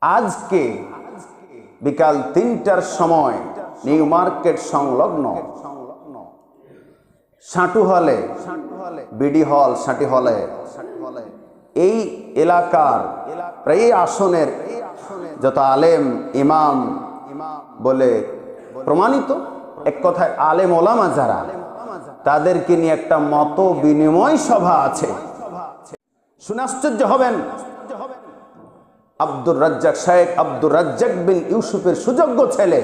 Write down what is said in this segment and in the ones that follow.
আজকে বিকাল ৩টার সময় নিউ মার্কেট সংলগ্ন সাঁটু হলে, বিডি হল, সাঁটি হলে এই এলাকার প্রায় আসনের যত আলেম ইমাম বলে প্রমাণিত, এক কথায় আলেম ওলামা যারা, তাদেরকে নিয়ে একটা মত বিনিময় সভা আছে। শুনে আশ্চর্য হবেন, আব্দুর রাজ্জাক, শেখ আব্দুর রাজ্জাক বিন ইউসুফের সুযোগ্য ছেলে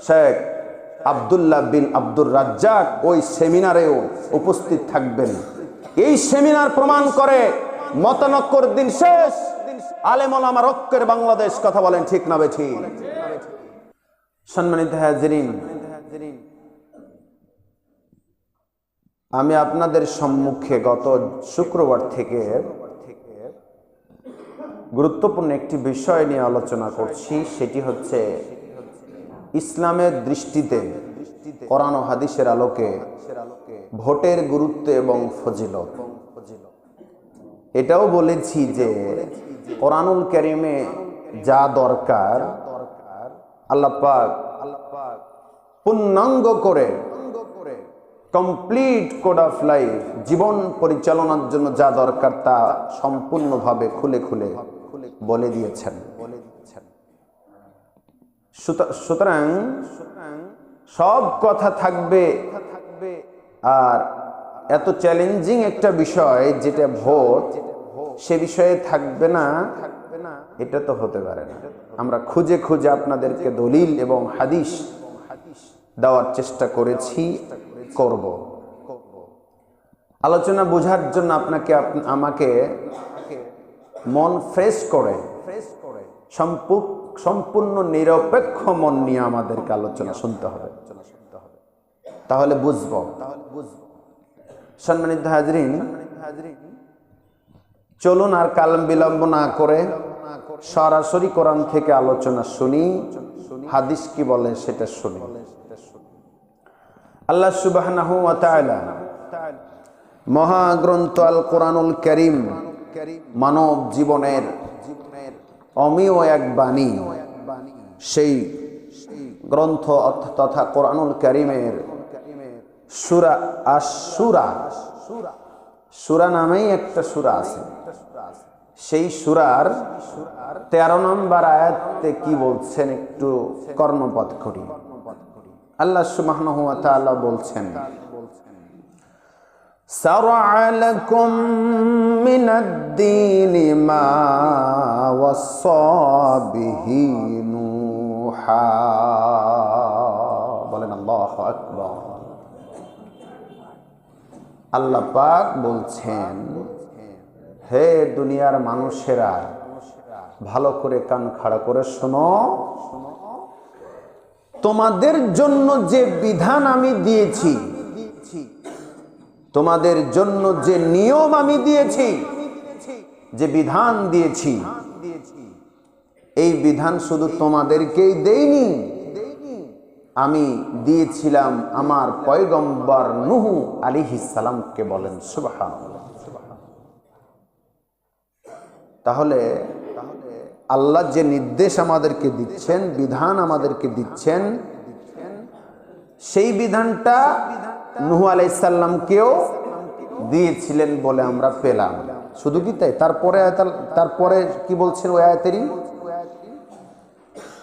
শেখ আব্দুল্লাহ বিন আব্দুর রাজ্জাক ওই সেমিনারেও উপস্থিত থাকবেন। এই সেমিনার প্রমাণ করে মতানক্কর দিন শেষ, আলেম ওলামা রক্ষের বাংলাদেশ। কথা বলেন ঠিক না বেঠিক? সম্মানিত হাজিরিন, আমি আপনাদের সম্মুখে গত শুক্রবার থেকে গুরুত্বপূর্ণ একটি বিষয় নিয়ে আলোচনা করছি। সেটি হচ্ছে ইসলামের দৃষ্টিতে কোরআন ও হাদিসের আলোকে ভোটের গুরুত্ব এবং ফজিলত। এটাও বলেছি যে কোরআনুল কারীমে যা দরকার আল্লাহ পাক পূর্ণাঙ্গ করে কমপ্লিট কোড অফ লাইফ, জীবন পরিচালনার জন্য যা দরকার তা সম্পূর্ণভাবে খুলে খুলে বলে দিয়েছেন। সুতরাং সব কথা থাকবে, আর এত চ্যালেঞ্জিং একটা বিষয় যেটা ভোট, সে বিষয়ে থাকবে না, এটা তো হতে পারে না। আমরা খুঁজে খুঁজে আপনাদেরকে দলিল এবং হাদিস দেওয়ার চেষ্টা করেছি, করব। আলোচনা বোঝার জন্য আমাকে মন ফ্রেশ করে সম্পূর্ণ নিরপেক্ষ মন নিয়ে আমাদেরকে আলোচনা শুনতে হবে, তাহলে বুঝবো। সম্মানিত হাজরিন, চলুন আর কালাম বিলম্ব না করে সরাসরি কোরআন থেকে আলোচনা শুনি, হাদিস কি বলে সেটা শুনি। আল্লাহ সুবহানাহু ওয়া তাআলা মহাগ্রন্থ আল কোরআনুল কারীম মানব জীবনের অমীয় এক বাণী। সেই গ্রন্থ তথা কোরআনুল কারীমের সূরা আশ-শূরা, সূরা নামেই একটা সূরা আছে। সেই সূরার 13 নম্বর আয়াতে কি বলছেন একটু কর্ণপাত করি। আল্লাহ সুবহানাহু ওয়া তাআলা বলছেন, শারআ লাকুম মিনাদ-দীনি মা ওয়াসসা বিহি নূহা। বলেন আল্লাহু আকবার। আল্লাহ পাক বলছেন, হে দুনিয়ার মানুষেরা, ভালো করে কান খাড়া করে শোনো, তোমাদের জন্য যে বিধান আমি দিয়েছি, তোমাদের জন্য যে নিয়ম আমি দিয়েছি, যে বিধান দিয়েছি, এই বিধান শুধু তোমাদেরকেই দেইনি, আমি দিয়েছিলাম আমার পয়গম্বর নূহ আলাইহিস সালামকে। বলেন সুবহানাল্লাহ। তাহলে আল্লাহ যে নির্দেশ আমাদেরকে দিচ্ছেন, বিধান আমাদেরকে দিচ্ছেন, সেই বিধানটা নূহ আলাইহিস সালামকেও দিয়েছিলেন বলে আমরা পেলাম। শুধু কি তাই? তারপরে কি বলছেন ওই আয়াতেরই,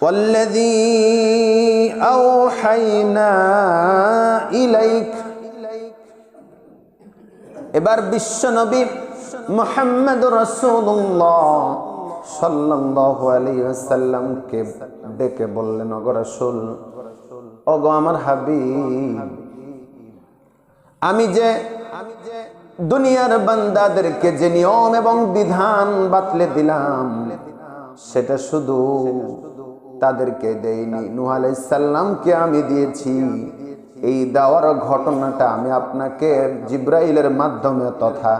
ওয়াল্লাযী আওহাইনা ইলাইক। এবার বিশ্বনবী মুহাম্মদুর রাসূলুল্লাহ সাল্লাল্লাহু আলাইহি ওয়াসাল্লামকে ডেকে বললেন, ওগো রাসূল, ওগো আমার হাবিব, আমি যে দুনিয়ার বান্দাদেরকে যে নিয়ম এবং বিধান বাতলে দিলাম, সেটা শুধু তাদেরকে দেইনি, নূহ আলাইহিস সালামকে আমি দিয়েছি। এই দেওয়ার ঘটনাটা আমি আপনাকে জিবরাইলের মাধ্যমে তথা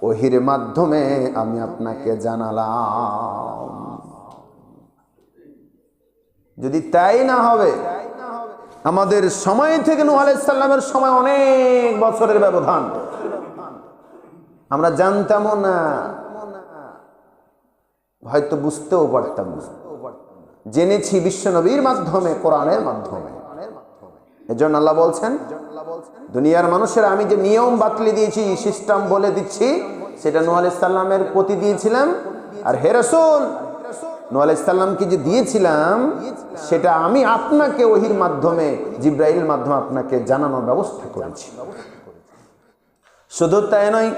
ওহির মাধ্যমে আমি আপনাকে জানালাম। যদি তাই না হবে, আমাদের সময় থেকে নূহ আলাইহিস সালামের সময় অনেক বছরের ব্যবধান, আমরা জানতামও না হয়তো বুঝতেও পারতাম না। জেনেছি বিশ্বনবীর মাধ্যমে, কোরআনের মাধ্যমে। এজন্য আল্লাহ বলছেন, দুনিয়ার মানুষের আমি যে নিয়ম বাতলে দিয়েছি, সিস্টেম বলে দিচ্ছি, সেটা নূহ আলাইহিস সালামের প্রতি দিয়েছিলাম। আর হে রাসূল, নূহ আলাইহিস সালামকে যে দিয়েছিলাম, সেটা আমি আপনাকে ওহীর মাধ্যমে, জিবরাইলের মাধ্যমে আপনাকে জানানোর ব্যবস্থা করেছি। শুধু তাই নয়,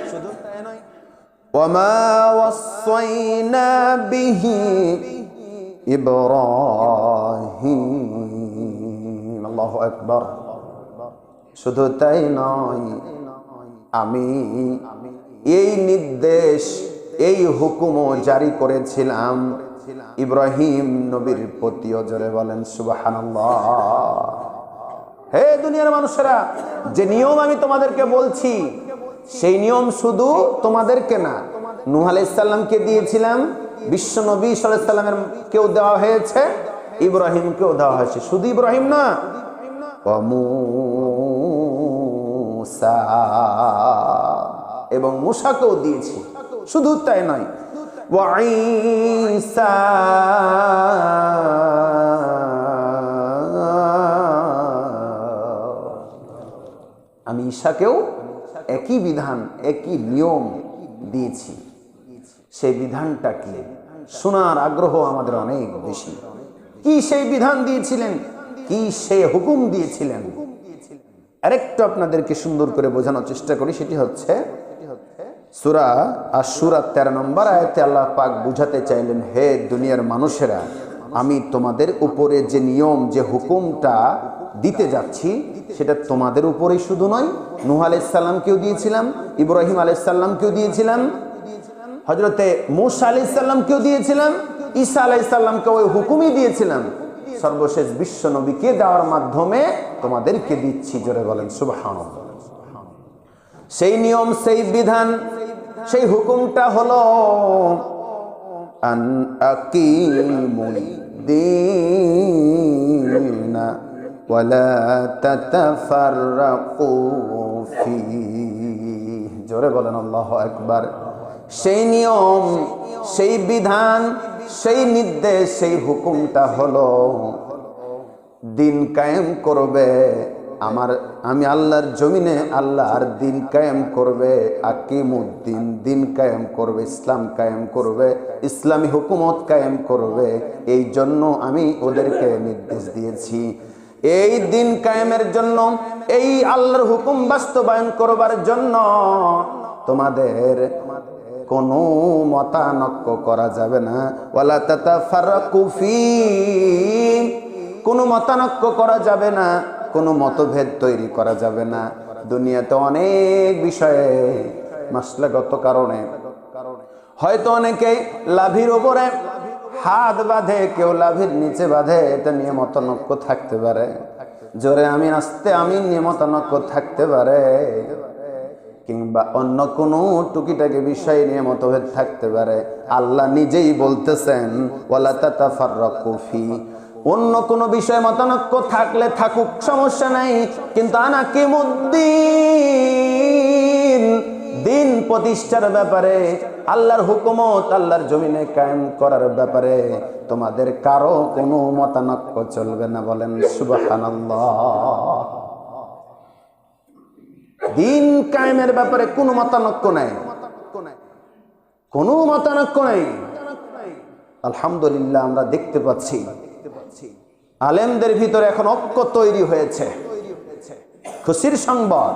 ওয়ামা ওয়াসাইনা বিহি ইব্রাহিম, আল্লাহু আকবার। শুধু তাই নয়, আমি এই নির্দেশ, এই হুকুমও জারি করেছিলাম ইব্রাহিম নবীর প্রতিও। জোরে বলেন সুবহানাল্লাহ। হে দুনিয়ার মানুষেরা, যে নিয়ম আমি তোমাদেরকে বলছি, সেই নিয়ম শুধু তোমাদেরকে না, নূহ আলাইহিস সালামকে দিয়েছিলাম, বিশ্ব নবী সাল্লাল্লাহু আলাইহি সাল্লামের কেও দেওয়া হয়েছে, ইব্রাহিমকেও দেওয়া হয়েছে। শুধু ইব্রাহিম না, মুসা এবং মুসাকেও দিয়েছি। শুধু তাই নয়, ওয়া ঈসা, আমি ঈসাকেও একই বিধান, একই নিয়ম দিয়েছি। সেই বিধানটা কি? শোনার আগ্রহ আমাদের অনেক বেশি। কি সেই বিধান দিয়েছিলেন, কি সেই হুকুম দিয়েছিলেন? আরেকটু আপনাদেরকে সুন্দর করে বোঝানোর চেষ্টা করি। সেটি হচ্ছে সূরা আশ-শূরা 13 নম্বর আয়াতে আল্লাহ পাক বুঝাতে চাইলেন, হে দুনিয়ার মানুষেরা, আমি তোমাদের উপরে যে নিয়ম, যে হুকুমটা দিতে যাচ্ছি, সেটা তোমাদের উপরেই শুধু নয়, নূহ আলাইহিস সালামকেও দিয়েছিলাম, ইব্রাহিম আলাইহিস সালামকেও দিয়েছিলাম, হযরতে মূসা আলাইহিস সালামকেও দিয়েছিলাম, ঈসা আলাইহিস সালামকে ওই হুকুমই দিয়েছিলাম। সর্বশেষ বিশ্ব নবীকে দেওয়ার মাধ্যমে তোমাদেরকে দিচ্ছি। জোরে বলেন সুবহানাল্লাহ। সেই নিয়ম, সেই বিধান, সেই হুকুমটা হলো আন আকিমুদ্দীনা ওয়ালা তাতাফাররাকু ফীহি। জোরে বলেন আল্লাহু আকবার। সেই নিয়ম, সেই বিধান, সেই নির্দেশ, সেই হুকুমটা হলো দিন কায়েম করবে। আমি আল্লাহর জমিনে আল্লাহর দিন কায়েম করবে, আকিমুদ্দিন, দিন কায়েম করবে, ইসলাম কায়েম করবে, ইসলামী হুকুমত কায়েম করবে। এই জন্য আমি ওদেরকে নির্দেশ দিয়েছি। এই দিন কায়েমের জন্য, এই আল্লাহর হুকুম বাস্তবায়ন করবার জন্য তোমাদের কোনো মতানক্য করা যাবে না। ওয়ালা তাতাফাররাকু ফীহি, কোনো মতানক্য করা যাবে না, কোনো মতভেদ তৈরি করা যাবে না। দুনিয়াতে অনেক বিষয়ে মাসলাগত কারণে হয়তো অনেকে লাভির উপরে হাত বাঁধে, কেউ লাভির নিচে বাঁধে, এটা নিয়ে মতানক্য থাকতে পারে। জোরে আমি আস্তে আমি নিয়ে মতানক্য থাকতে পারে, কিংবা অন্য কোনো টুকিটাকি বিষয় নিয়ে মতভেদ থাকতে পারে। আল্লাহ নিজেই বলতেছেন ওয়ালা তাতাফাররাকু ফীহি, অন্য কোনো বিষয়ে মতানক্য থাকলে থাকুক, সমস্যা নাই, কিন্তু আনাকিমুদ্দিন, দিন প্রতিষ্ঠার ব্যাপারে, আল্লাহর হুকুমত আল্লাহর জমিনে কায়েম করার ব্যাপারে তোমাদের কারো কোনো মতানক্য চলবে না। বলেন সুবহানাল্লাহ। দিন কায়েমের ব্যাপারে কোনো মতানক্য নাই, কোনো মতানক্য নাই। আলহামদুলিল্লাহ, আমরা দেখতে পাচ্ছি আলেমদের ভিতরে এখন ঐক্য তৈরি হয়েছে। খুশির সংবাদ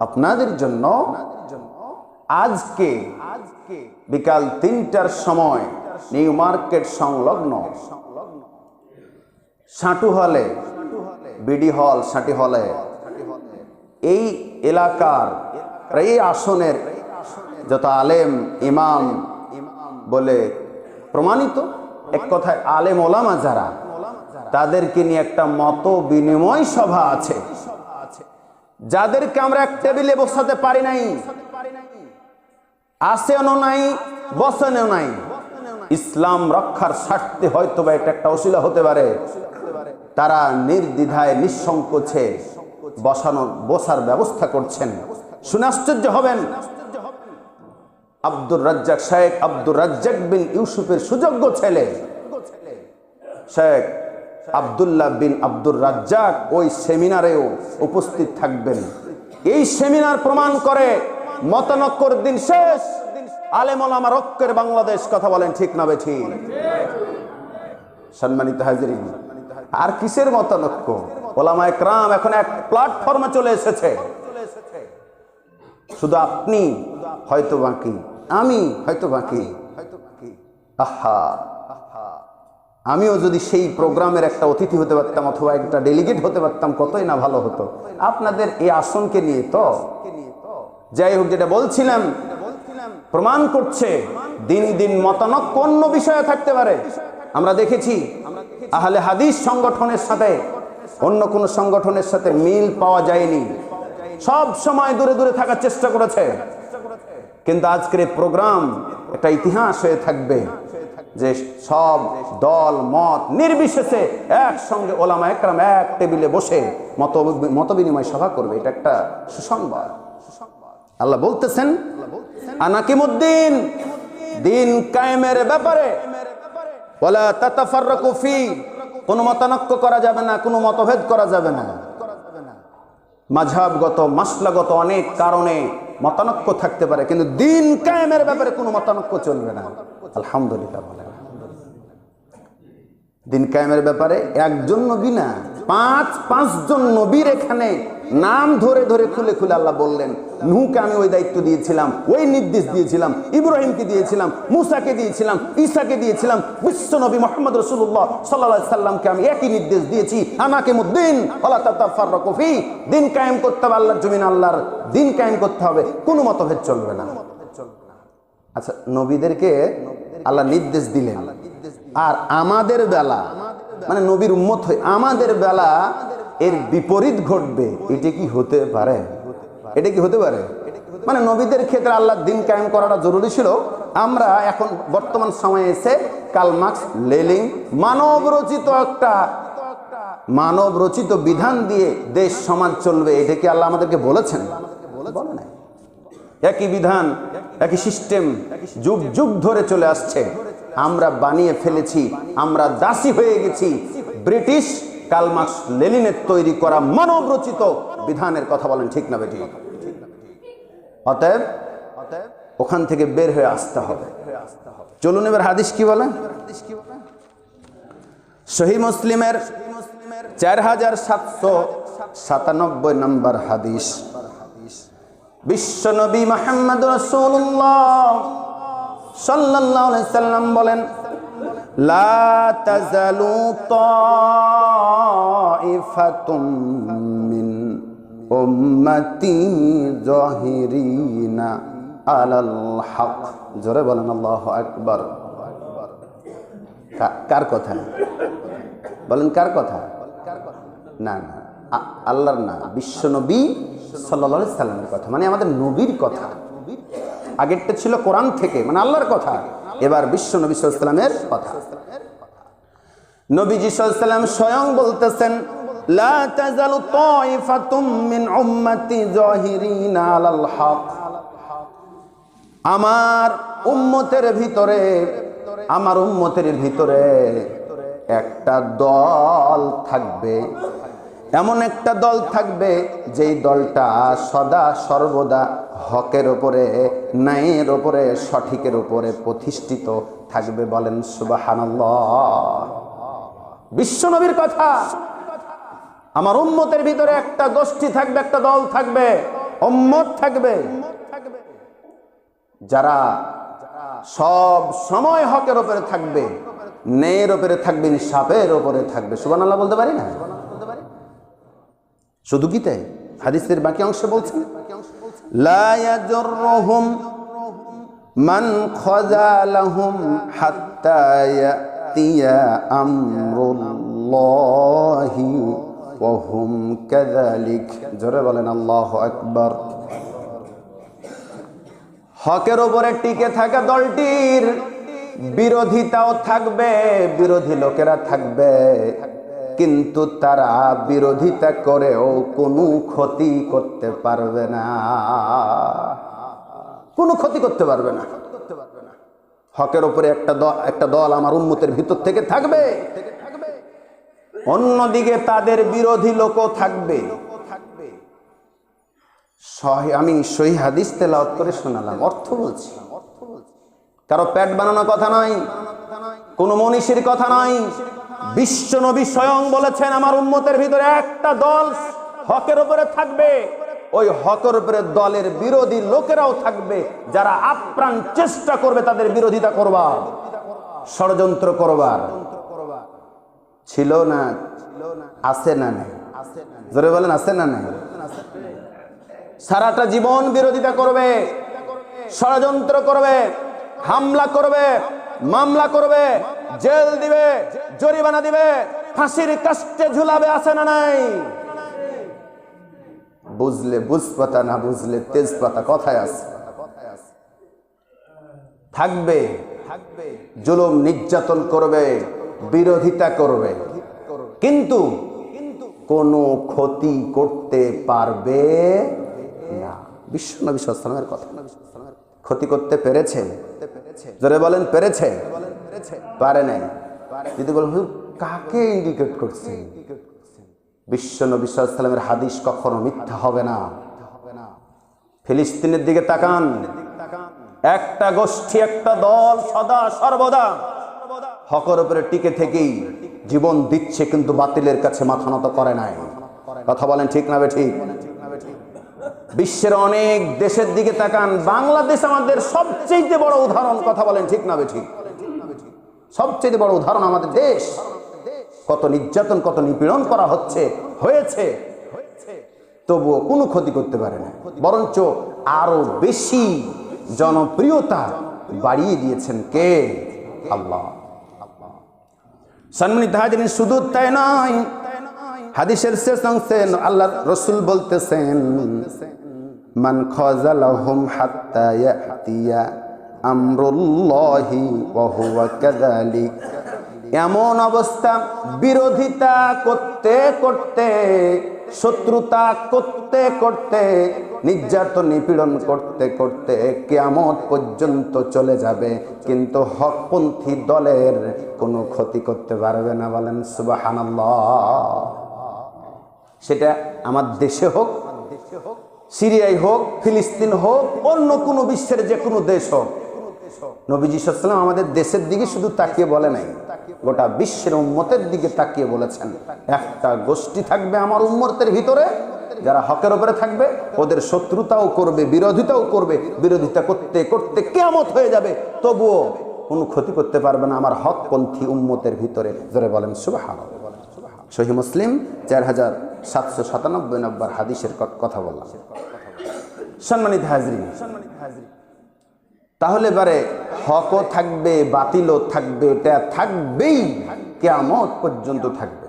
আপনাদের জন্য, আজকে বিকাল 3টার সময় নিউ মার্কেট সংলগ্ন সাঁটু হলে, বিডি হল, সাঁটি হলে, এই এলাকার, এই আসনের যত আলেম ইমাম বলে প্রমাণিত, এক কথায় আলেম ওলামা যারা, তাদেরকে নিয়ে একটা মত বিনিময় সভা আছে, যাদেরকে আমরা এক টেবিলে বসাতে পারি নাই, আসেনও নাই, বসেনও নাই। ইসলাম রক্ষার স্বার্থে হয়তো বা এটা একটা ওসিলা হতে পারে। তারা নির্দ্বিধায় নিঃসংকোচে বসার ব্যবস্থা করছেন। শুনে আশ্চর্য হবেন, আব্দুর রাজ্জাক, শেখ আব্দুর রাজ্জাক বিন ইউসুফের সুযোগ্য ছেলে শেখ আব্দুল্লাহ বিন আব্দুর রাজ্জাক ওই সেমিনারেও উপস্থিত থাকবেন। এই সেমিনার প্রমাণ করে মতানক্যর দিন শেষ, আলেম ওলামা ঐক্যের বাংলাদেশ। কথা বলেন ঠিক না বেঠিক? সম্মানিত হাজিরিন, আর কিসের মতানক্য? ওলামা একরাম এখন এক প্ল্যাটফর্মে চলে এসেছে। শুধু আপনি হয়তো বাকি, আমি হয়তো বাকি। আহা, আমিও যদি সেই প্রোগ্রামের একটা অতিথি হতে পারতাম অথবা একটা ডেলিগেট হতে পারতাম, কতই না ভালো হতো আপনাদের এই আসনকে নিয়ে। তো যাই হোক, যেটা বলছিলাম প্রমাণ করছে দিন দিন মতানক্য অন্য বিষয়ে থাকতে পারে। আমরা দেখেছি আহলে হাদিস সংগঠনের সাথে অন্য কোনো সংগঠনের সাথে মিল পাওয়া যায়নি, সব সময় দূরে দূরে থাকার চেষ্টা করেছে। কিন্তু আজকের এই প্রোগ্রাম একটা ইতিহাস হয়ে থাকবে যে সব দল মত নির্বিশেষে একসঙ্গে ওলামা একরাম এক টেবিলে বসে মত বিনিময় সভা করবে। এটা একটা সুসংবাদ। আল্লাহ বলতেছেন আনাকিমুদ্দিন, দিন কায়েমের ব্যাপারে ওয়ালা তাতাফাররাকু ফি, কোনো মতানক্য করা যাবে না, কোনো মতভেদ করা যাবে না। মাযহাবগত মাসলাগত অনেক কারণে মতানক্য থাকতে পারে, কিন্তু দিন কায়েমের ব্যাপারে কোনো মতানক্য চলবে না। আলহামদুলিল্লাহ বলেন। দিন কায়েমের ব্যাপারে একজন নবী না, পাঁচজন নবীর এখানে নাম ধরে ধরে খুলে খুলে আল্লাহ বললেন, নূহকে আমি ওই দায়িত্ব দিয়েছিলাম, ওই নির্দেশ দিয়েছিলাম, ইব্রাহিমকে দিয়েছিলাম, মুসাকে দিয়েছিলাম, ঈসাকে দিয়েছিলাম, বিশ্ব নবী মুহাম্মদ রাসূলুল্লাহ সাল্লাল্লাহু আলাইহি সাল্লামকে আমি একই নির্দেশ দিয়েছি, আনাকিমুদ্দিন ওয়ালা তাতাফাররাকু ফি। দিন কায়েম করতে হবে, আল্লাহর জমিন আল্লাহর দিন কায়েম করতে হবে, কোনো মতভেদ চলবে না। আচ্ছা, নবীদেরকে আল্লাহ নির্দেশ দিলেন, আর আমাদের বেলা মানে নবীর উম্মত হয়ে আমাদের বেলা এর বিপরীত ঘটবে, এটা কি হতে পারে? এটা কি হতে পারে? মানে নবীদের ক্ষেত্রে আল্লাহ দিন কায়েম করাটা জরুরি ছিল। আমরা এখন বর্তমান সময়ে এসে কার্ল মার্কস, লেনিন মানব রচিত বিধান দিয়ে দেশ সমাজ চলবে, এটা কি আল্লাহ আমাদেরকে বলেছেন? বলে নাই। একই বিধান, একই সিস্টেম যুগ যুগ ধরে চলে আসছে, আমরা বানিয়ে ফেলেছি, আমরা দাসী হয়ে গেছি ব্রিটিশ কার্ল মার্কস লেনিনের তৈরি করা মানব রচিত বিধানের। কথা বলেন ঠিক না বেঠিক? অতএব ওখান থেকে বের হয়ে আসতে হবে। চলুন এবার হাদিস কি বলে। সহিহ মুসলিমের 4797 নম্বর হাদিস, বিশ্ব নবী মুহাম্মদ রাসূলুল্লাহ সাল্লাল্লাহু আলাইহি সাল্লাম বলেন, লা তাজালু তাইফাতুম মিন উম্মতি যাহিরিনা আলাল হক। জোরে বলেন আল্লাহু আকবার। কার কথা বলেন? কার কথা? না না, আল্লাহর না, বিশ্ব নবী সাল্লাল্লাহু আলাইহি সাল্লামের কথা, মানে আমাদের নবীর কথা। আগেরটা ছিল কোরআন থেকে, মানে আল্লাহর কথা। এবার বিশ্ব নবী সাল্লাল্লাহু আলাইহি সাল্লামের কথা। নবীজি সাল্লাল্লাহু আলাইহি সাল্লাম স্বয়ং বলতেছেন, লা তাজালু তাইফাতুম মিন উম্মতি যাহিরিনা আলাল হক। আমার উম্মতের ভিতরে একটা দল থাকবে, এমন একটা দল থাকবে যেই দলটা সদা সর্বদা হকের উপরে, ন্যায়ের উপরে, সঠিকের উপরে প্রতিষ্ঠিত থাকবে। বলেন সুবহানাল্লাহ। বিশ্বনবীর কথা। আমার উম্মতের ভিতরে একটা গোষ্ঠী থাকবে, একটা দল থাকবে, উম্মত থাকবে, যারা সব সময় হকের উপরে থাকবে, ন্যায়ের উপরে থাকবে, ইনসাফের উপরে থাকবে। সুবহানাল্লাহ বলতে পারি না? শুধু কি তাই? হাদিসের বাকি অংশে বলছেন, লা ইয়াজুরুহুম মান খাযালাহুম হাত্তা ইয়াতিয়া আমরুল্লাহি ওয়া হুম কাযালিক। জোরে বলেন আল্লাহু আকবার। হকের উপরে টিকে থাকা দলটির বিরোধিতাও থাকবে, বিরোধী লোকেরা থাকবে, কিন্তু তারা বিরোধিতা করেও কোনো ক্ষতি করতে পারবে না। কোনো ক্ষতি করতে পারবে না। হকের উপরে একটা দল আমার উম্মতের ভিতর থেকে থাকবে, অন্যদিকে তাদের বিরোধী লোকও থাকবে। আমি সহিহ হাদিস তেলাওয়াত করে শোনালাম, অর্থ বলছি। কারো পেট বানানোর কথা নয়, কোন মনীষীর কথা নয়। বিশ্ব নবী স্বয়ং বলেছেন আমার উম্মতের ভিতরে একটা দল হকের উপরে থাকবে, ওই হকের উপরে দলের বিরোধী লোকেরাও থাকবে, যারা আপ্রাণ চেষ্টা করবে তাদের বিরোধিতা করবার, ষড়যন্ত্র করবার। ছিল না, আছে না নাই? জোরে বলেন আছে না নাই? সারাটা জীবন বিরোধিতা করবে, ষড়যন্ত্র করবে, হামলা করবে, মামলা করবে, জেল দিবে, জরিমানা দিবে, ফাঁসির কাস্টে ঝুলাবে, আছে না নাই? বুঝলে বুঝপাতা, না বুঝলে তেজপাতা, কথায় আছে। থাকবে, জুলুম নির্যাতন করবে, বিরোধিতা করবে, কিন্তু কোনো ক্ষতি করতে পারবে না। বিশ্ব নবী সাল্লাল্লাহু আলাইহি ওয়াসাল্লামের কথা। ক্ষতি করতে পেরেছে? জোরে বলেন পেরেছে? পারে নাই। যদি বলেন কাকে ইন্ডিকেট করছে? বিশ্ব নবী সাল্লাল্লাহু আলাইহি ওয়াসাল্লামের হাদিস কখনো মিথ্যা হবে না। ফিলিস্তিনের দিকে তাকান, একটা গোষ্ঠী, একটা দল সদা সর্বদা হকের উপরে টিকে থেকেই জীবন দিচ্ছে, কিন্তু বাতিলের কাছে মাথা নত করে নাই। কথা বলেন ঠিক না বেঠিক? বিশ্বের অনেক দেশের দিকে তাকান, বাংলাদেশ আমাদের সবচেয়ে বড় উদাহরণ। কথা বলেন ঠিক না বেঠিক? সবচেয়ে বড় উদাহরণ আমাদের দেশ। কত নির্যাতন, কত নিপীড়ন করা হয়েছে, তবুও কোনো ক্ষতি করতে পারে না, বরঞ্চ আরো বেশি জনপ্রিয়তা বাড়িয়ে দিয়েছেন কে? আল্লাহ। সম্মানিত হাজিরিন, শুধু তাই নয়, হাদিসের শেষ অংশে আল্লাহর রাসূল বলতেছেন, মান খাযালাহুম হাত্তা ইয়াতিয়া আমরুল্লাহি ওয়া হুয়া কাযালিক। এমন অবস্থা, বিরোধিতা করতে করতে, শত্রুতা করতে করতে, নির্যাতন নিপীড়ন করতে করতে কিয়ামত পর্যন্ত চলে যাবে, কিন্তু হকপন্থী দলের কোনো ক্ষতি করতে পারবে না। বলেন সুবহানাল্লাহ। সেটা আমার দেশে হোক, সিরিয়ায় হোক, ফিলিস্তিন হোক, অন্য কোনো বিশ্বের যে কোনো দেশ হোক, নবীজি সাল্লাল্লাহু আলাইহি ওয়াসাল্লাম আমাদের দেশের দিকে শুধু তাকিয়ে বলে নাই, গোটা বিশ্বের উম্মতের দিকে তাকিয়ে বলেছেন, একটা গোষ্ঠী থাকবে আমার উম্মতের ভিতরে যারা হকের উপরে থাকবে, ওদের শত্রুতাও করবে, বিরোধিতাও করবে, বিরোধিতা করতে করতে কিয়ামত হয়ে যাবে, তবুও কোনো ক্ষতি করতে পারবে না আমার হকপন্থী উম্মতের ভিতরে। জোরে বলেন সুবহানাল্লাহ। সহিহ মুসলিম 4797 নম্বর হাদিসের কথা বললাম। সম্মানিত হাজরিন, তাহলে এবারে হকও থাকবে, বাতিলও থাকবে, এটা থাকবেই, কিয়ামত পর্যন্ত থাকবে।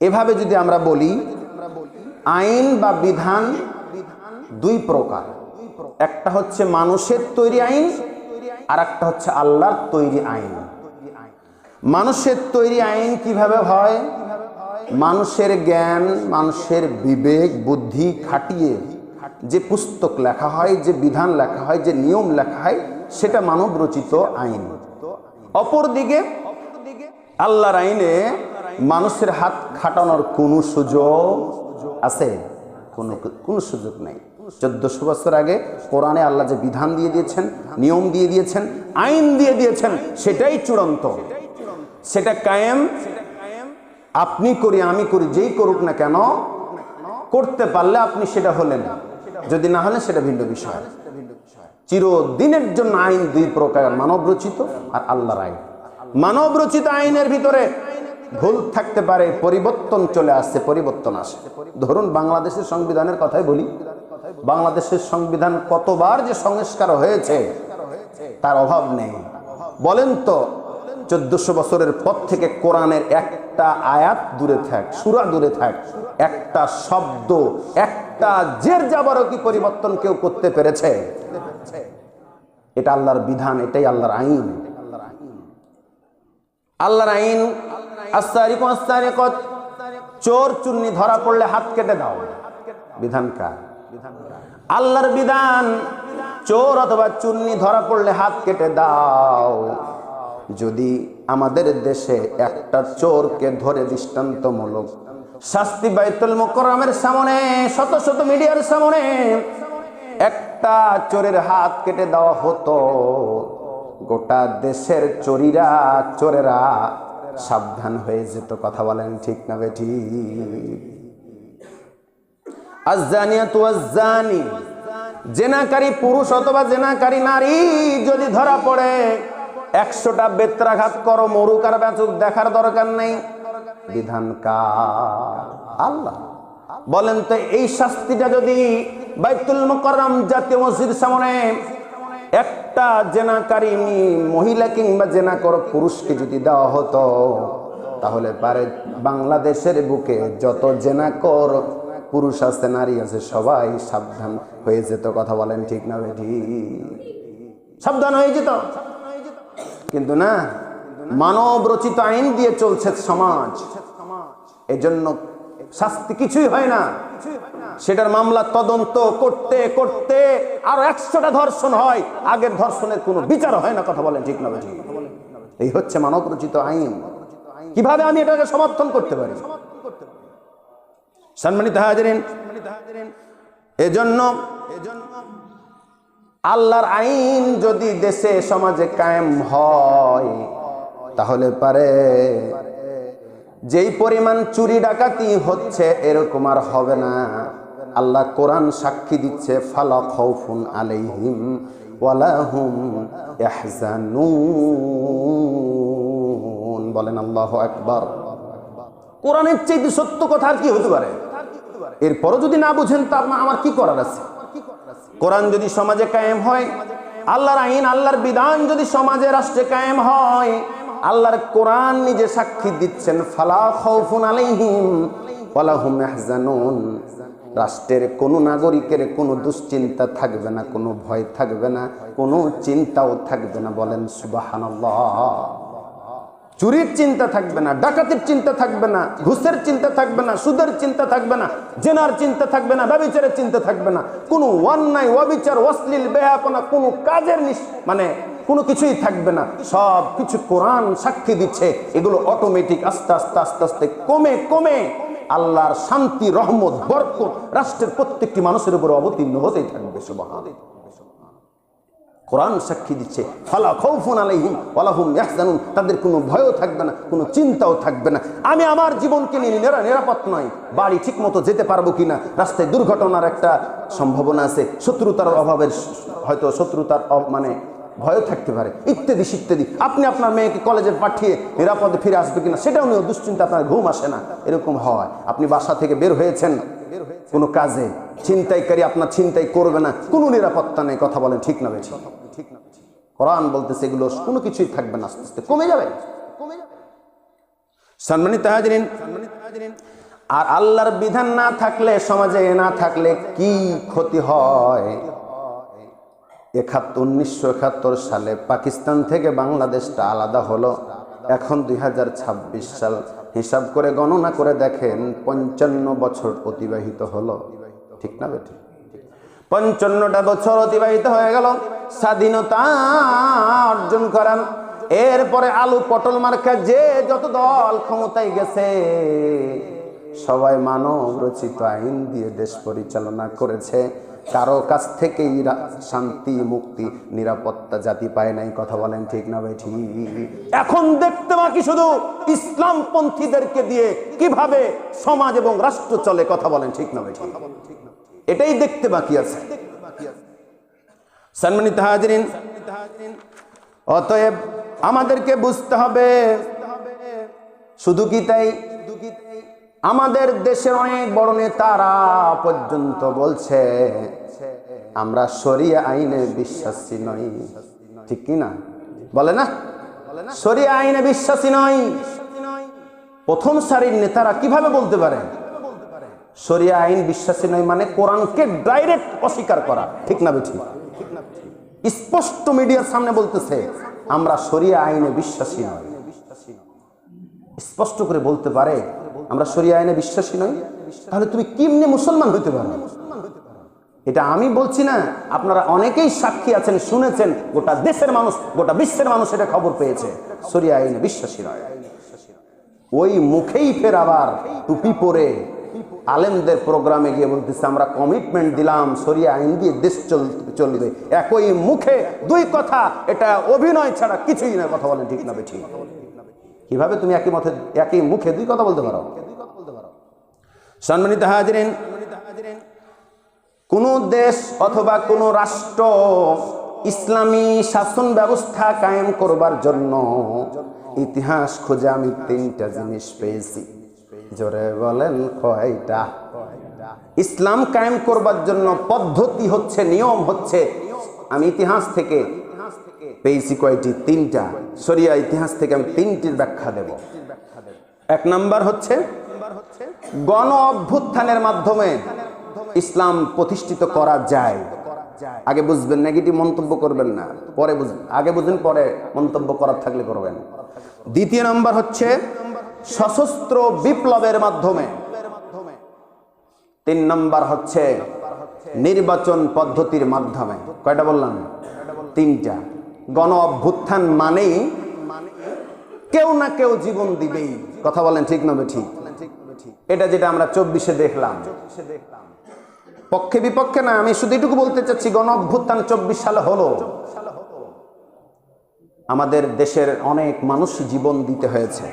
এভাবে যদি আমরা বলি, আইন বা বিধান দুই প্রকার, একটা হচ্ছে মানুষের তৈরি আইন, আর একটা হচ্ছে আল্লাহর তৈরি আইন। মানুষের তৈরি আইন কিভাবে হয়? মানুষের জ্ঞান, মানুষের বিবেক বুদ্ধি খাটিয়ে যে পুস্তক লেখা হয়, যে বিধান লেখা হয়, যে নিয়ম লেখা হয়, সেটা মানব রচিত আইন। অপরদিকে আল্লাহর আইনে মানুষের হাত খাটানোর কোনো সুযোগ আছে? কোনো সুযোগ নেই। 1400 বছর আগে কোরআনে আল্লাহ যে বিধান দিয়ে দিয়েছেন, নিয়ম দিয়ে দিয়েছেন, আইন দিয়ে দিয়েছেন, সেটাই চূড়ান্ত, সেটা কায়েম। আপনি করি, আমি করি, যেই করুক না কেন, করতে পারলে আপনি সেটা হলেন, যদি না হলে সেটা ভিন্ন বিষয়। চিরদিনের জন্য আইন দুই প্রকার, মানব রচিত আর আল্লাহর আইন। মানব রচিত আইনের ভিতরে ভুল থাকতে পারে, পরিবর্তন চলে আসছে, পরিবর্তন আসে। ধরুন বাংলাদেশের সংবিধানের কথাই বলি, বাংলাদেশের সংবিধান কতবার যে সংস্কার হয়েছে তার অভাব নেই। বলেন তো, 1400 বছরের পর থেকে কোরআনের একটা আয়াত দূরে থাক, সূরা দূরে থাক, একটা শব্দ, একটা জের জাবারও কি পরিবর্তন কেউ করতে পেরেছে? এটা আল্লাহর বিধান, এটাই আল্লাহর আইন। আল্লাহর আইন, আস-সারিকু আস-সারিকাত, চোর চুন্নি ধরা পড়লে হাত কেটে দাও, বিধান কার? আল্লাহর বিধান, চোর অথবা চুন্নি ধরা পড়লে হাত কেটে দাও। যদি আমাদের দেশে একটা চোরকে ধরে দৃষ্টান্তমূলক শাস্তি বাইতুল মুকাররমের সামনে, শত শত মিডিয়ার সামনে একটা চোরের হাত কেটে দেওয়া হতো, গোটা দেশের চোরেরা সাবধান হয়ে যেত। কথা বলেন ঠিক না বেঠিক? আয-যানিয়াতু ওয়াজ-যানি, জেনাকারী পুরুষ অথবা জেনাকারী নারী যদি ধরা পড়ে 100টা বেত্রাঘাত করো, মরুক আর বাঁচুক, দেখার দরকার নেই। বিধান কার? আল্লাহ। বলেন তো এই শাস্তিটা যদি বাইতুল মুকাররম জাতীয় মসজিদের সামনে একটা জেনাকারী মহিলা কিংবা জেনাকর পুরুষকে যদি দেওয়া হতো, তাহলে পারে বাংলাদেশের বুকে যত জেনাকর পুরুষ আছে, নারী আছে, সবাই সাবধান হয়ে যেত। কথা বলেন ঠিক না বেঠিক? সাবধান হয়ে যেত। কিন্তু না, মানব রচিত আইন দিয়ে চলছে সমাজ, এজন্য শাস্তি কিছুই হয় না। সেটার মামলা তদন্ত করতে করতে আরো 100টা ধর্ষণ হয়, আগের ধর্ষণের কোনো বিচার হয় না। কথা বলেন ঠিক না বেঠিক? এই হচ্ছে মানব রচিত আইন। কিভাবে আমি এটাকে সমর্থন করতে পারি? সম্মানিত হাজিরিন, এজন্য আল্লাহর আইন যদি দেশে সমাজে কায়েম হয়, তাহলে পারে যেই পরিমাণ চুরি ডাকাতি হচ্ছে এরকম আর হবে না। আল্লাহ কোরআন সাক্ষী দিচ্ছে, ফালা খাউফুন আলাইহিম ওয়ালা হুম ইয়াহজানুন। বলেন আল্লাহু আকবার। কোরআনের চেয়ে সত্য কথা আর কি হতে পারে? এরপরও যদি না বুঝেন তা আমার কি করার আছে? কোরআন যদি সমাজে কায়েম হয়, আল্লাহর আইন আল্লাহর বিধান যদি সমাজে রাষ্ট্রে কায়েম হয়, আল্লাহর কোরআন নিজে সাক্ষী দিচ্ছেন, ফালা খাউফুন আলাইহিম ওয়ালা হুম ইয়াহজানুন। রাষ্ট্রের কোনো নাগরিকের কোনো দুশ্চিন্তা থাকবে না, কোনো ভয় থাকবে না, কোনো চিন্তাও থাকবে না। বলেন সুবহানাল্লাহ। চুরির চিন্তা থাকবে না, ডাকাতির চিন্তা থাকবে না, ঘুষের চিন্তা থাকবে না, সুদের চিন্তা থাকবে না, জেনার চিন্তা থাকবে না, ব্যভিচারের চিন্তা থাকবে না, কোনো অন্যায় অবিচার অশ্লীল বেহাপনা কোনো কাজের মানে কোনো কিছুই থাকবে না। সব কিছু কোরআন সাক্ষী দিচ্ছে। এগুলো অটোমেটিক আস্তে আস্তে আস্তে আস্তে কমে কমে আল্লাহর শান্তি, রহমত, বরকত রাষ্ট্রের প্রত্যেকটি মানুষের উপর অবতীর্ণ হতেই থাকবে। সুবহানাল্লাহ। কোরআন সাক্ষী দিচ্ছে, ফালা খাউফুন আলাইহিম ওয়ালা হুম ইয়াহজানুন। তাদের কোনো ভয়ও থাকবে না, কোনো চিন্তাও থাকবে না। আমি আমার জীবনকে নিয়ে নিরাপদ নয়, বাড়ি ঠিক মতো যেতে পারবো কিনা, রাস্তায় দুর্ঘটনার একটা সম্ভাবনা আছে, শত্রুতার অভাবের হয়তো শত্রুতার মানে ভয়ও থাকতে পারে, ইত্যাদি ইত্যাদি। আপনি আপনার মেয়েকে কলেজে পাঠিয়ে নিরাপদে ফিরে আসবে কিনা সেটাও নিয়ে দুশ্চিন্তা, আপনার ঘুম আসে না। এরকম হয়। আপনি বাসা থেকে বের হয়েছেন কোনো কাজে, ছিনতাইকারী আপনার ছিনতাই করবে না, কোনো নিরাপত্তা নেই। কথা বলেন ঠিক না বেঠিক? কোরআন বলতেছে এগুলো কোনো কিছুই থাকবে না, আস্তে আস্তে কমে যাবে। সম্মানিত হাজিরিন, আর আল্লাহর বিধান না থাকলে, সমাজে না থাকলে কি ক্ষতি হয়? 1971 সালে পাকিস্তান থেকে বাংলাদেশটা আলাদা হলো। এখন 2026 সাল। হিসাব করে গণনা করে দেখেন 55 বছর অতিবাহিত হলো। ঠিক না বেটি? 55টা বছর অতিবাহিত হয়ে গেল স্বাধীনতা অর্জন করার। এরপরে আলু পটল মার্কা যে যত দল ক্ষমতায় গেছে, সবাই মানব রচিত আইন দিয়ে দেশ পরিচালনা করেছে। কারো কাছ থেকেই শান্তি, মুক্তি, নিরাপত্তা জাতি পায় নাই। কথা বলেন ঠিক না ভাই? ঠিক। এখন দেখতে বাকি শুধু ইসলামপন্থীদেরকে দিয়ে কিভাবে সমাজ এবং রাষ্ট্র চলে। কথা বলেন ঠিক না ভাই? ঠিক। এটাই দেখতে বাকি আছে। সম্মানিত হাজিরিন, অতএব আমাদেরকে বুঝতে হবে, শুধু কি তাই, আমাদের দেশের অনেক বড় নেতারা পর্যন্ত বলছে আমরা শরিয়া আইনে বিশ্বাসী নই। ঠিক কি না? বলে না, শরিয়া আইনে বিশ্বাসী নই। প্রথম সারির নেতারা কিভাবে বলতে পারে শরিয়া আইন বিশ্বাসী নয়? মানে কোরআনকে ডাইরেক্ট অস্বীকার করা। ঠিক না বেঠিক? স্পষ্ট মিডিয়ার সামনে বলতেছে আমরা শরিয়া আইনে বিশ্বাসী নই। স্পষ্ট করে বলতে পারে আমরা শরিয়া আইনে বিশ্বাসী নই। তাহলে তুমি কেমনে মুসলমান হইতে পারো? এটা আমি বলছি না, আপনারা অনেকেই সাক্ষী আছেন, শুনেছেন, গোটা দেশের মানুষ, গোটা বিশ্বের মানুষ এটা খবর পেয়েছে। শরিয়া আইনে বিশ্বাসী নয়, ওই মুখেই ফের আবার টুপি পরে আলেমদের প্রোগ্রামে গিয়ে বলতেছে আমরা কমিটমেন্ট দিলাম শরিয়া আইন দিয়ে দেশ চলবে। একই মুখে দুই কথা, এটা অভিনয় ছাড়া কিছুই না। কথা বলেন ঠিক না বেঠিক? কিভাবে তুমি একই মুখে দুই কথা বলতে পারো? সম্মানিত হাজিরিন, কোন দেশ অথবা কোন রাষ্ট্র ইসলামী শাসন ব্যবস্থা কায়েম করবার জন্য ইতিহাস খুঁজে আমি তিনটা জিনিস পেয়েছি। জোরে বলেন কয়টা? ইসলাম কায়েম করবার জন্য পদ্ধতি হচ্ছে, নিয়ম হচ্ছে, আমি ইতিহাস থেকে পেয়েছি কয়টি? তিনটা। শরিয়া ইতিহাস থেকে আমি তিনটির ব্যাখ্যা দেব। এক নাম্বার হচ্ছে গণ অভ্যুত্থানের মাধ্যমে ইসলাম প্রতিষ্ঠিত করা যায়। আগে বুঝবেন, নেগেটিভ মন্তব্য করবেন না, পরে বুঝবেন। আগে বুঝবেন, পরে মন্তব্য করার থাকলে করবেন। দ্বিতীয় নাম্বার হচ্ছে সশস্ত্র বিপ্লবের মাধ্যমে। তিন নাম্বার হচ্ছে নির্বাচন পদ্ধতির মাধ্যমে। কয়টা বললাম? তিনটা। গণ অভ্যুত্থান মানেই কেউ না কেউ জীবন দিবেই। কথা বলেন ঠিক না ঠিক? এটা যেটা আমরা 24-এ দেখলাম, পক্ষে বিপক্ষে না, আমি শুধু এটুকু বলতে চাচ্ছি, গণ অভ্যুত্থান 24 সালে হলো, আমাদের দেশের অনেক মানুষ জীবন দিতে হয়েছে।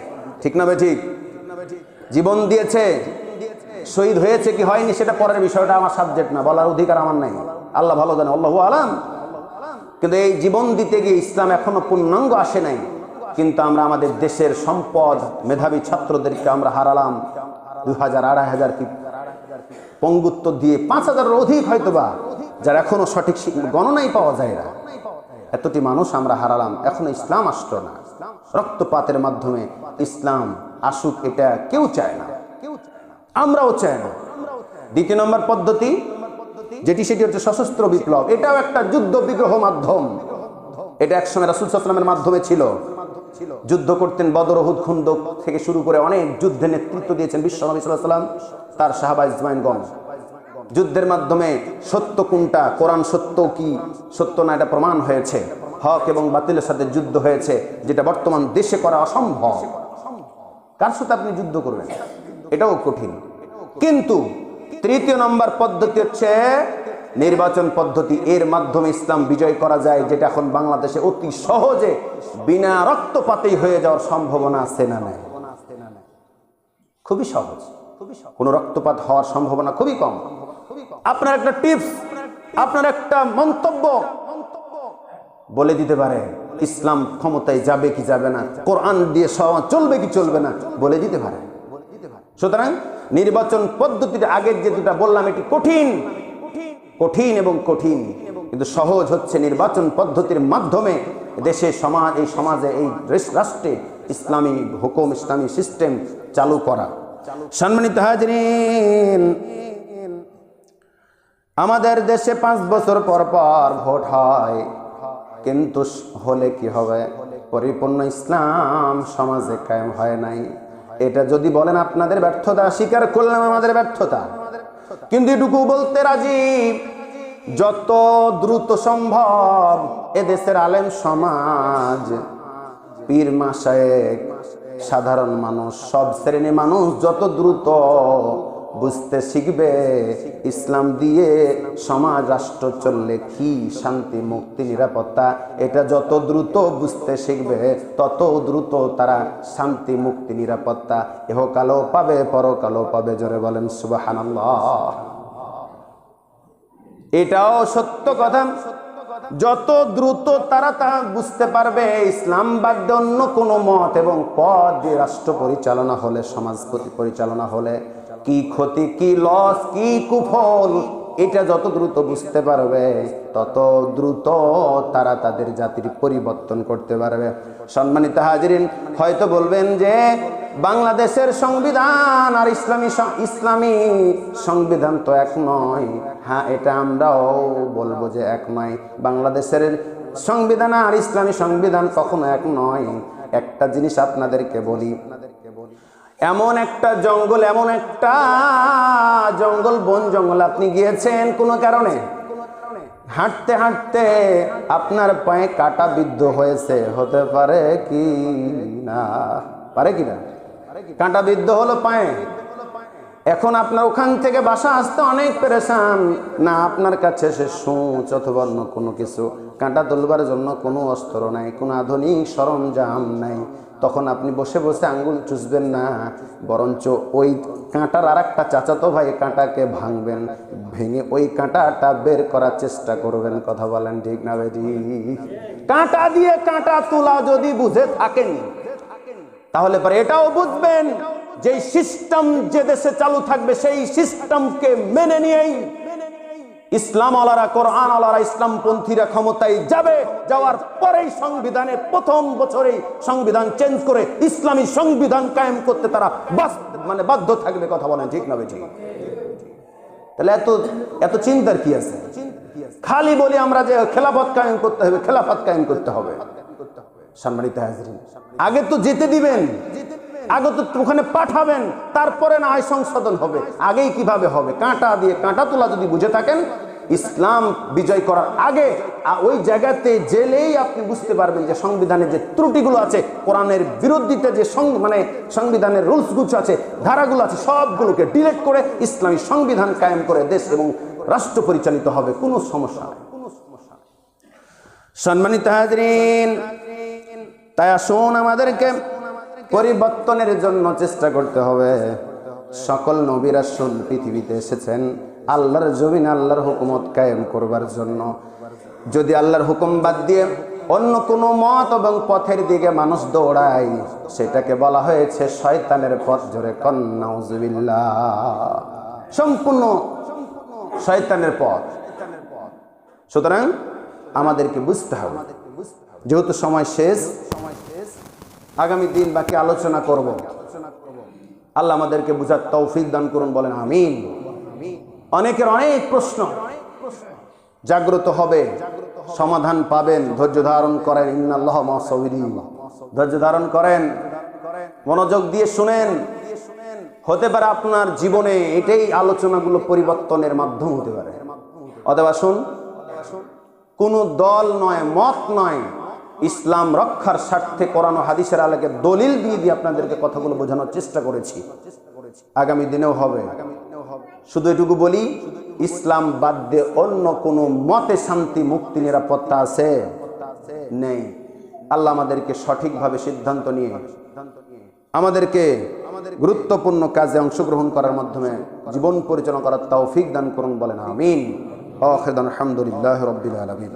ঠিক না ঠিক? জীবন দিয়েছে, শহীদ হয়েছে কি হয়নি সেটা পরের বিষয়টা, আমার সাবজেক্ট না, বলার অধিকার আমার নাই, আল্লাহ ভালো জানে, আল্লাহু আলাম। কিন্তু এই জীবন দিতে গিয়ে ইসলাম এখনো পূর্ণাঙ্গ আসে নাই। কিন্তু আমরা আমাদের দেশের সম্পদ, মেধাবী ছাত্রদেরকে আমরা হারালাম। 2000, 2500 কি পঙ্গুত্ব দিয়ে 5000-এর অধিক হয়তোবা, যার এখনো সঠিক গণনাই পাওয়া যায় না। এতটি মানুষ আমরা হারালাম, এখনো ইসলাম আসলো না। রক্তপাতের মাধ্যমে ইসলাম আসুক এটা কেউ চায় না, আমরাও চাই না। দ্বিতীয় নম্বর পদ্ধতি সেটি হচ্ছে সশস্ত্র বিপ্লব। এটাও একটা যুদ্ধ বিগ্রহ মাধ্যম। এটা একসময় রাসূল সাল্লাল্লাহু আলাইহি ওয়াসাল্লামের মাধ্যমে ছিল। যুদ্ধ করতেন, বদর, উহুদ, খুন্দক থেকে শুরু করে অনেক যুদ্ধে নেতৃত্ব দিয়েছেন বিশ্ব নবী সাল্লাল্লাহু আলাইহি ওয়াসাল্লাম, তার সাহাবা ইজমাইনগণ। যুদ্ধের মাধ্যমে সত্য কোনটা, কোরআন সত্য কি সত্য না, এটা প্রমাণ হয়েছে। হক এবং বাতিলের সাথে যুদ্ধ হয়েছে, যেটা বর্তমান দেশে করা অসম্ভব। কার সাথে আপনি যুদ্ধ করবেন? এটাও কঠিন। কিন্তু তৃতীয় নম্বর পদ্ধতি হচ্ছে নির্বাচন পদ্ধতি। এর মাধ্যমে ইসলাম বিজয় করা যায়, যেটা এখন বাংলাদেশে অতি সহজে বিনা রক্তপাতেই হয়ে যাওয়ার সম্ভাবনা আছে না নাই? খুবই সহজ, কোনো রক্তপাত হওয়ার সম্ভাবনা খুবই কম। আপনার একটা টিপস, আপনার একটা মন্তব্য বলে দিতে পারে ইসলাম ক্ষমতায় যাবে কি যাবে না, কোরআন দিয়ে চলবে কি চলবে না, বলে দিতে পারে। সুতরাং নির্বাচন পদ্ধতিটা আগের যে দুটা বললাম, এটি কঠিন এবং কঠিন, কিন্তু সহজ হচ্ছে নির্বাচন পদ্ধতির মাধ্যমে দেশে সমাজে এই রাষ্ট্রে ইসলামী হুকুম, ইসলামী সিস্টেম চালু করা। সম্মানিত হাজিরিন, আমাদের দেশে 5 বছর পর পর ভোট হয়, কিন্তু হলে কি হবে? পরিপূর্ণ ইসলাম সমাজে কায়েম হয় নাই। এটা যদি বলেন আপনাদের ব্যর্থতা, স্বীকার করলাম আমাদের ব্যর্থতা, কিন্তু এটুকু বলতে রাজি, যত দ্রুত সম্ভব এদেশের আলেম সমাজ, পীর মাশায়েখ, সাধারণ মানুষ, সব শ্রেণীর মানুষ যত দ্রুত বুঝতে শিখবে ইসলাম দিয়ে সমাজ রাষ্ট্র চললে কি শান্তি, মুক্তি, নিরাপত্তা, এটা যত দ্রুত বুঝতে শিখবে তত দ্রুত তারা শান্তি, মুক্তি, নিরাপত্তা ইহকালও পাবে, পরকালও পাবে। জোরে বলেন সুবহানাল্লাহ। এটাও সত্য কথা। যত দ্রুত তারা তা বুঝতে পারবে ইসলাম বাদ দিয়ে অন্য কোনো মত এবং পথ দিয়ে রাষ্ট্র পরিচালনা হলে, সমাজ পরিচালনা হলে কি ক্ষতি, কি লস, কি কুফল, এটা যত দ্রুত বুঝতে পারবে তত দ্রুত তারা তাদের জাতির পরিবর্তন করতে পারবে। সম্মানিত হাজিরিন, হয়তো বলবেন যে বাংলাদেশের সংবিধান আর ইসলামী সংবিধান তো এক নয়। হ্যাঁ, এটা আমরাও বলবো যে এক নয়। বাংলাদেশের সংবিধান আর ইসলামী সংবিধান কখনো এক নয়। একটা জিনিস আপনাদেরকে বলি, এমন একটা জঙ্গল বন জঙ্গল আপনি গিয়েছেন কোনো কারণে, হাঁটতে হাঁটতে আপনার পায়ে কাঁটা বিদ্ধ হয়েছে, হতে পারে কি না? পারে কি না? কাঁটা বিদ্ধ হলো পায়ে, এখন আপনার ওখান থেকে বাসা আসতে অনেক পেরেশান, না আপনার কাছে সে সূচ অথবা অন্য কোনো কিছু, কাঁটা তুলবার জন্য কোনো অস্ত্র নাই, কোনো আধুনিক সরঞ্জাম নাই। তখন আপনি বসে বসে আঙ্গুল চুষবেন না, বরঞ্চ ওই কাঁটার আর একটা চাচাতো ভাই কাঁটাকে ভাঙবেন, ভেঙে ওই কাঁটাটা বের করার চেষ্টা করবেন। কথা বলেন ঠিক না বেটি? কাঁটা দিয়ে কাঁটা তোলা যদি বুঝে থাকেন, তাহলে পরে এটাও বুঝবেন যে সিস্টেম যে দেশে চালু থাকবে সেই সিস্টেমকে মেনে নিয়েই ইসলাম আলারা, কোরআন আলারা, ইসলামপন্থীরা ক্ষমতায় যাবে। যাওয়ার পরেই সংবিধানের প্রথম বছরেই সংবিধান চেঞ্জ করে ইসলামী সংবিধান কায়েম করতে তারা বাধ্য থাকবে। কথা বলেন ঠিক না বেঠিক? তাহলে এত চিন্তার কি আছে? খালি বলি আমরা যে খেলাফত কায়েম করতে হবে, খেলাফত কায়েম করতে হবে। সম্মানিত হাজরিন, আগে তো যেতে দিবেন, আগে তো ওখানে পাঠাবেন, তারপরে না হয় সংশোধন হবে। আগেই কিভাবে হবে? কাঁটা দিয়ে কাঁটা তোলা যদি বুঝে থাকেন, ইসলাম বিজয় করার আগে ওই জায়গাতে জেলেই আপনি বুঝতে পারবেন যে সংবিধানের যে ত্রুটিগুলো আছে, কোরআনের বিরোধিতা যে সংবিধানের রুলসগুলো আছে, ধারাগুলো আছে, সবগুলোকে ডিলিট করে ইসলামী সংবিধান কায়েম করে দেশ এবং রাষ্ট্র পরিচালিত হবে। কোনো সমস্যা নেই। সম্মানিত হাজরিন, তাই আসুন আমাদেরকে পরিবর্তনের জন্য চেষ্টা করতে হবে। সকল নবী রাসূল পৃথিবীতে এসেছেন আল্লাহর জমিনে আল্লাহর হুকুমত কায়েম করবার জন্য। যদি আল্লাহর হুকুম বাদ দিয়ে অন্য কোনো মত এবং পথের দিকে মানুষ দৌড়ায়, সেটাকে বলা হয়েছে শয়তানের পথ। জোরে কন নাউজুবিল্লাহ। সম্পূর্ণ শয়তানের পথ। সুতরাং আমাদেরকে বুঝতে হবে, যেহেতু সময় শেষ, আগামী দিন বাকি আলোচনা করব। আল্লাহ আমাদেরকে বুঝার তৌফিক দান করুন, বলেন আমিন। অনেকের অনেক প্রশ্ন, জাগ্রত হবে, সমাধান পাবেন। ধৈর্য ধারণ করেন, ইন্নাল্লাহ মা'আস সাবিরিন। ধৈর্য ধারণ করেন, মনোযোগ দিয়ে শুনেন। হতে পারে আপনার জীবনে এটাই আলোচনাগুলো পরিবর্তনের মাধ্যম হতে পারে। অথবা শুন, কোনো দল নয়, মত নয়, ইসলাম রক্ষার স্বার্থে কোরআন ও হাদিসের আলোকে দলিল দিয়ে আপনাদেরকে কথাগুলো বোঝানোর চেষ্টা করেছি। আগামী দিনেও হবে। শুধু এটুকু বলি, ইসলাম বাদ দিয়ে অন্য কোনো মতে শান্তি, মুক্তি, নিরাপত্তা আছে? নেই। আল্লাহ আমাদেরকে সঠিকভাবে সিদ্ধান্ত নিয়ে আমাদেরকে গুরুত্বপূর্ণ কাজে অংশগ্রহণ করার মাধ্যমে জীবন পরিচালনা করার তৌফিক দান করুন, বলেন আমিন। আখিরান আলহামদুলিল্লাহি রাব্বিল আলামিন।